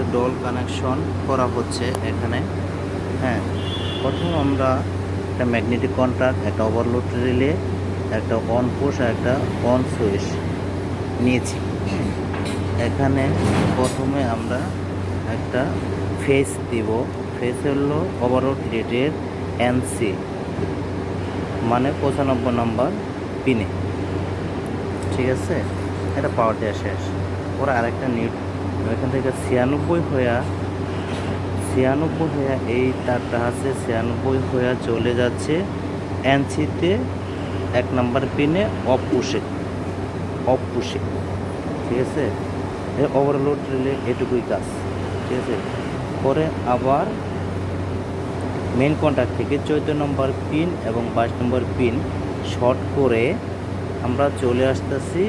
একটা doll connection করা হচ্ছে এখানে। হ্যাঁ, প্রথম আমরা একটা ম্যাগনেটিক কন্ট্যাক্ট, একটা ওভারলোড রিলে, একটা অন পুশ আর একটা অন সুইচ নিয়েছি। এখানে প্রথমে আমরা একটা ফেস দিব। ফেস হলো ওভারলোড রিলের এনসি, মানে 95 নম্বর পিনে। ঠিক আছে, এটা পাওয়ার দেওয়া শেষ। ওরা আরেকটা নিট এখান থেকে 96 হয়ে এই তারটা আছে 96 হয়ে চলে যাচ্ছে এনসিতে 1 নম্বর পিনে অফ পুশে। ঠিক আছে, এই ওভারলোড রিলে এটুকুই কাজ। ঠিক আছে, পরে আবার মেন কন্ট্যাক্ট থেকে 14 নম্বর পিন এবং 22 নম্বর পিন শর্ট করে আমরা চলে আসতেছি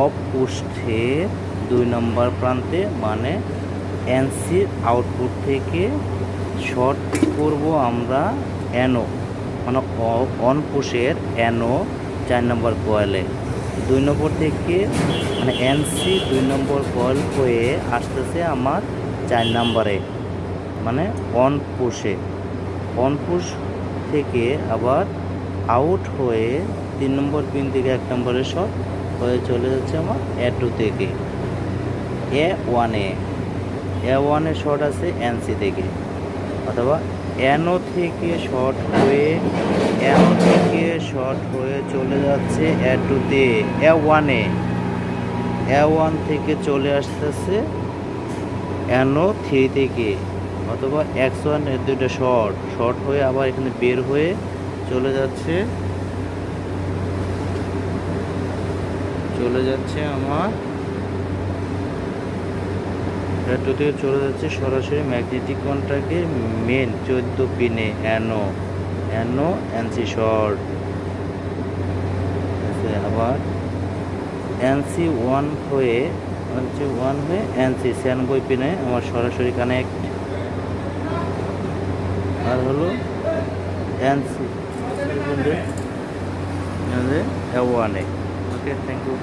অফ পুশের 2 নম্বর প্রান্তে, মানে এনসির আউটপুট থেকে শর্ট করব আমরা এনও, মানে অন পুশের এনও 4 নম্বর কয়েলে। 2 নম্বর থেকে মানে এনসি 2 নম্বর কয়েল হয়ে আসতেছে আমার 4 নম্বরে, মানে অন পুশ থেকে আবার আউট হয়ে 3 নম্বর পিন থেকে 1 নম্বরে শর্ট হয়ে চলে যাচ্ছে আমার A2 থেকে A1 এ শর্ট আছে এনসি থেকে, অথবা এনও থেকে শর্ট হয়ে চলে যাচ্ছে A2 তে, A1 থেকে চলে আসতেছে এনও 3 থেকে, অথবা X1 এর দুটো শর্ট হয়ে আবার এখানে বের হয়ে চলে যাচ্ছে আমার A2 থেকে চলে যাচ্ছে সরাসরি ম্যাগনেটিক কন্ট্যাক্টের মেন 14 পিনে এনও এনসি শর্ট। আবার এনসি 1 হয়ে এনসি 96 পিনে আমার সরাসরি কানেক্ট। আর হলো এনসি A1 এ। Okay, thank you.